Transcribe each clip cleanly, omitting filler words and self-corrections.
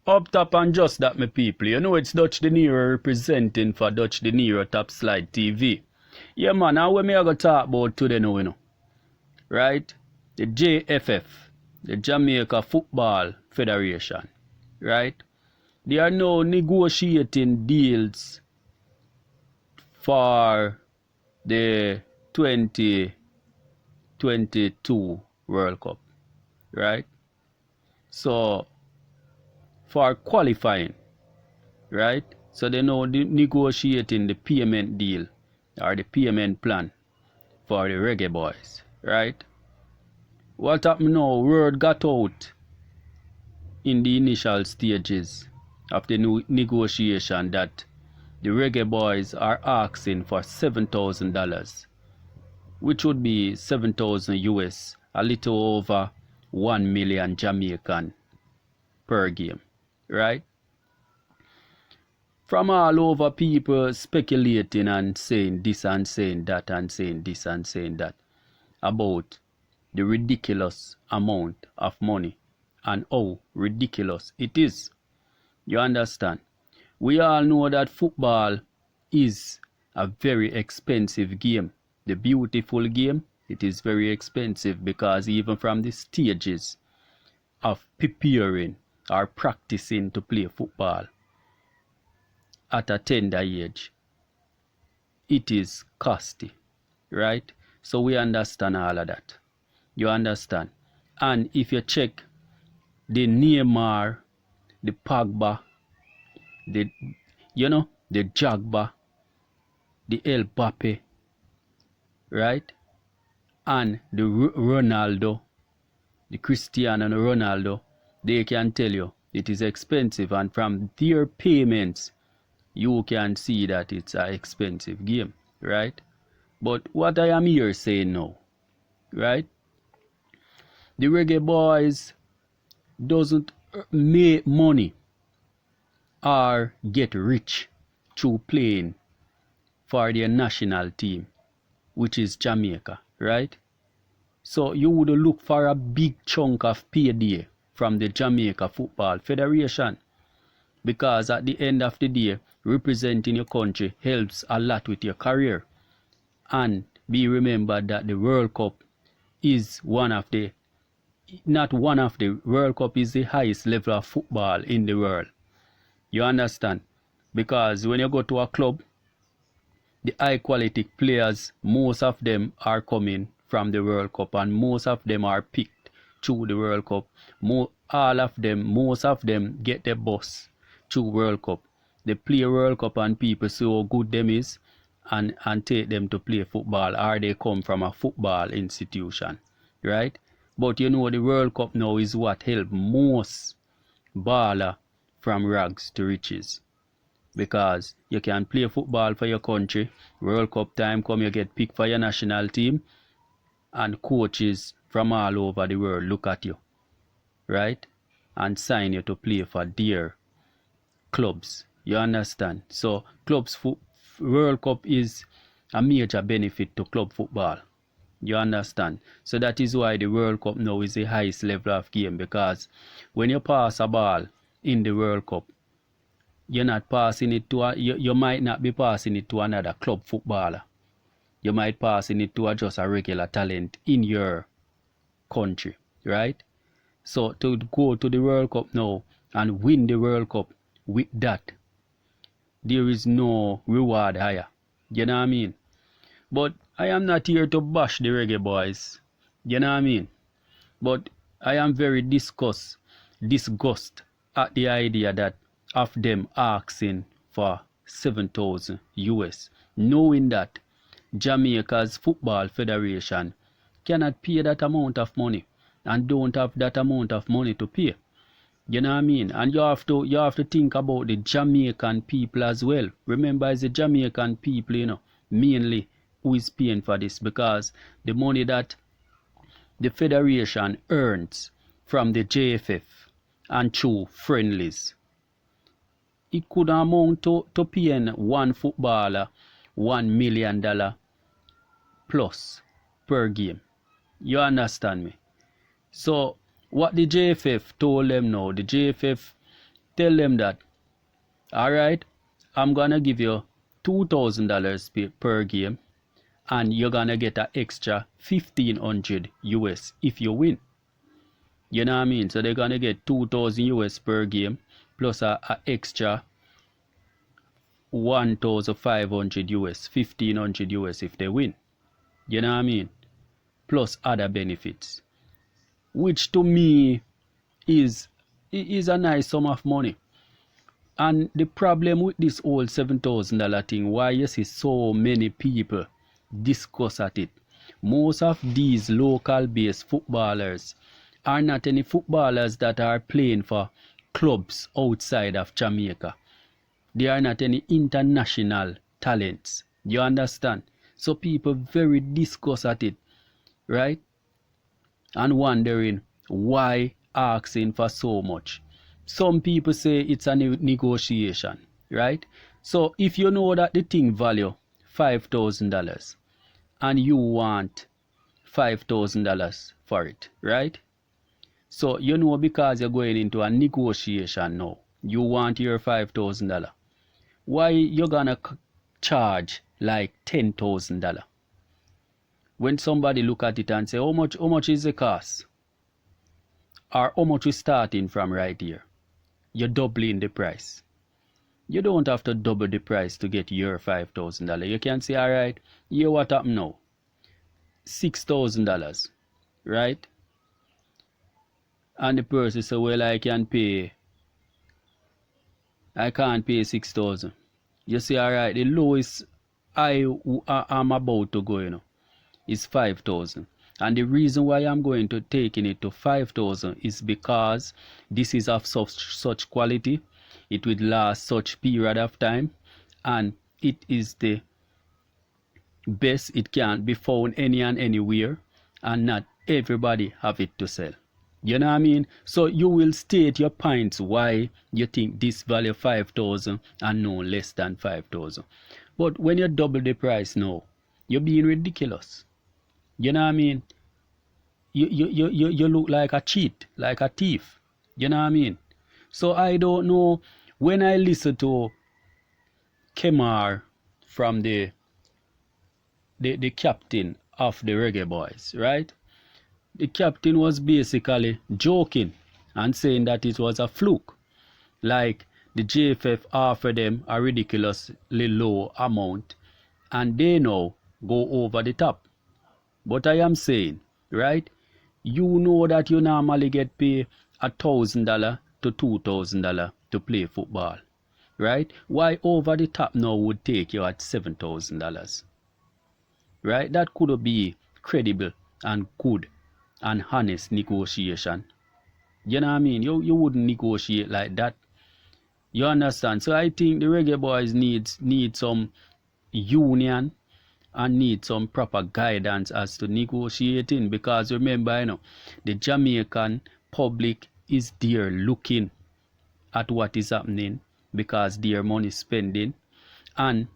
Up top and just that, my people. You know it's DUTCHdinero representing for DUTCHdinero Top Slide TV. Yeah, man, now what me I going to talk about today now, you know. Right? The JFF, the Jamaica Football Federation. Right? They are now negotiating deals for the 2022 World Cup. Right? So, for qualifying. Right? So they now negotiating the payment deal or the payment plan for the reggae boys. Right? What happened now? Word got out in the initial stages of the new negotiation that the reggae boys are asking for $7,000, which would be 7,000 US, a little over 1 million Jamaican per game. Right? From all over, people speculating and saying this and saying that and saying this and saying that about the ridiculous amount of money and how ridiculous it is. You understand? We all know that football is a very expensive game. The beautiful game, it is very expensive because even from the stages of preparing or practicing to play football at a tender age, it is costly, right? So we understand all of that. You understand? And if you check the Neymar, the Pogba, the the Jagba, the El Bappe, right? And the Ronaldo, the Cristiano Ronaldo, they can tell you it is expensive, and from their payments you can see that it's an expensive game, right? But what I am here saying now, right? The reggae boys doesn't make money or get rich through playing for their national team, which is Jamaica, right? So you would look for a big chunk of payday from the Jamaica Football Federation, because at the end of the day, representing your country helps a lot with your career. And be remembered that the World Cup is World Cup is the highest level of football in the world. You understand? Because when you go to a club, the high quality players, most of them are coming from the World Cup, and most of them are picked through the World Cup. Most of them get their bus through World Cup. They play World Cup and people see how good them is and take them to play football, or they come from a football institution, right? But you know the World Cup now is what help most baller from rags to riches, because you can play football for your country. World Cup time come, you get picked for your national team, and coaches from all over the world look at you, right? And sign you to play for their clubs. You understand? So World Cup is a major benefit to club football. You understand? So that is why the World Cup now is the highest level of game, because when you pass a ball in the World Cup, you're not passing it to you might not be passing it to another club footballer. You might passing it to just a regular talent in your country, right? So to go to the World Cup now and win the World Cup, with that, there is no reward higher. You know what I mean? But I am not here to bash the reggae boys. You know what I mean? But I am very disgusted at the idea that of them asking for 7,000 US, knowing that Jamaica's Football Federation cannot pay that amount of money and don't have that amount of money to pay. You know what I mean? And you have to think about the Jamaican people as well. Remember, it's the Jamaican people, you know, mainly who is paying for this, because the money that the federation earns from the JFF and through friendlies, it could amount to paying one footballer $1 million plus per game. You understand me? So what the JFF told them now, the JFF Tell them that, alright, I'm gonna give you $2,000 per game, and you're gonna get an extra 1,500 US if you win. You know what I mean? So they're gonna get 2,000 US per game plus a extra 1,500 US, 1,500 US if they win. You know what I mean? Plus other benefits, which to me is a nice sum of money. And the problem with this whole $7,000 thing, why you see so many people discuss at it, most of these local based footballers are not any footballers that are playing for clubs outside of Jamaica. They are not any international talents. You understand? So people very discuss at it, right? And wondering why asking for so much. Some people say it's a negotiation, right? So if you know that the thing value $5,000 and you want $5,000 for it, right? So you know, because you're going into a negotiation now, you want your $5,000. Why you gonna charge like $10,000? When somebody look at it and say, how much is the cost? Or how much is starting from right here? You're doubling the price. You don't have to double the price to get your $5,000. You can say, alright, here what happened now? $6,000, right? And the person say, well, I can't pay $6,000. You say, alright, the lowest I'm about to go, is 5,000. And the reason why I'm going to taking it to 5,000 is because this is of such quality, it will last such period of time, and it is the best it can be found any and anywhere, and not everybody have it to sell. You know what I mean? So you will state your points why you think this value 5,000 and no less than 5,000. But when you double the price now, you're being ridiculous. You know what I mean? You look like a cheat, like a thief. You know what I mean? So I don't know. When I listen to Kemar from the captain of the Reggae Boyz, right? The captain was basically joking and saying that it was a fluke. Like the JFF offered them a ridiculously low amount and they now go over the top. But I am saying, right? You know that you normally get paid $1,000 to $2,000 to play football, right? Why over the top now would take you at $7,000, right? That could be credible and good and honest negotiation. You know what I mean? You wouldn't negotiate like that. You understand? So I think the Reggae Boyz need some union and need some proper guidance as to negotiating, because remember, the Jamaican public is there looking at what is happening because their money spending, and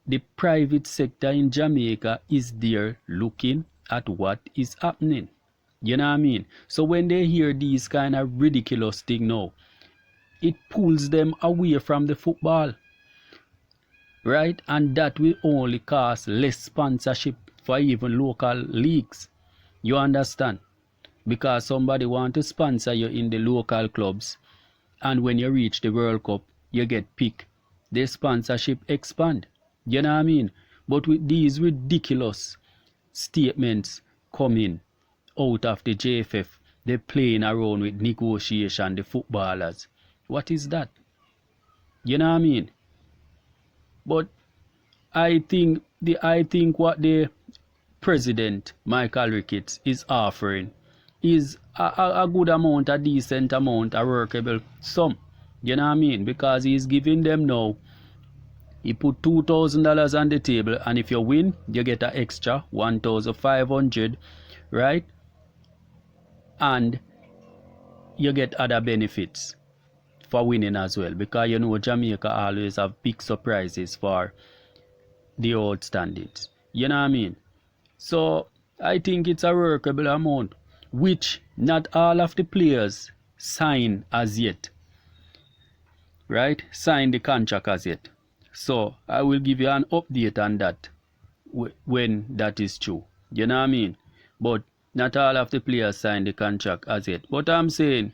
the private sector in Jamaica is there looking at what is happening. You know what I mean? So when they hear these kind of ridiculous thing now, it pulls them away from the football, right? And that will only cause less sponsorship for even local leagues. You understand? Because somebody want to sponsor you in the local clubs, and when you reach the World Cup, you get picked. The sponsorship expand. You know what I mean? But with these ridiculous statements coming out of the JFF, they're playing around with negotiation, the footballers. What is that? You know what I mean? But I think what the president Michael Ricketts is offering is a good amount, a decent amount, a workable sum. You know what I mean? Because he's giving them now, he put $2,000 on the table, and if you win, you get an extra 1,500, right? And you get other benefits for winning as well, because Jamaica always have big surprises for the outstandings. You know what I mean? So I think it's a workable amount, which not all of the players sign as yet. right, signed the contract as yet. So I will give you an update on that when that is true. You know what I mean? But not all of the players signed the contract as yet. But I'm saying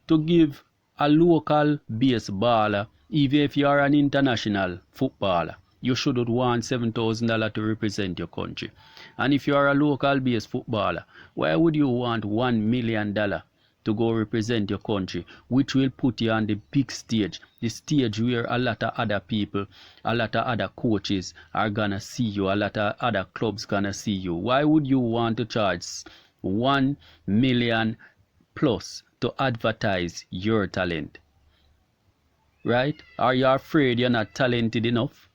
to give a local baseballer, even if you are an international footballer, you shouldn't want $7,000 to represent your country. And if you are a local base footballer, why would you want $1 million to go represent your country, which will put you on the big stage, the stage where a lot of other people, a lot of other coaches are gonna see you, a lot of other clubs gonna see you? Why would you want to charge 1 million plus to advertise your talent? Right? Are you afraid you're not talented enough?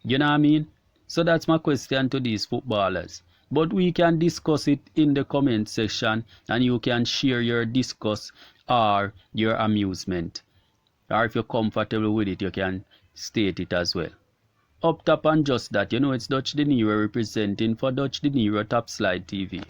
You know what I mean? So that's my question to these footballers. But we can discuss it in the comment section, and you can share your discuss or your amusement. Or if you're comfortable with it, you can state it as well. Up top and just that, it's DUTCHdinero representing for DUTCHdinero Top Slide TV.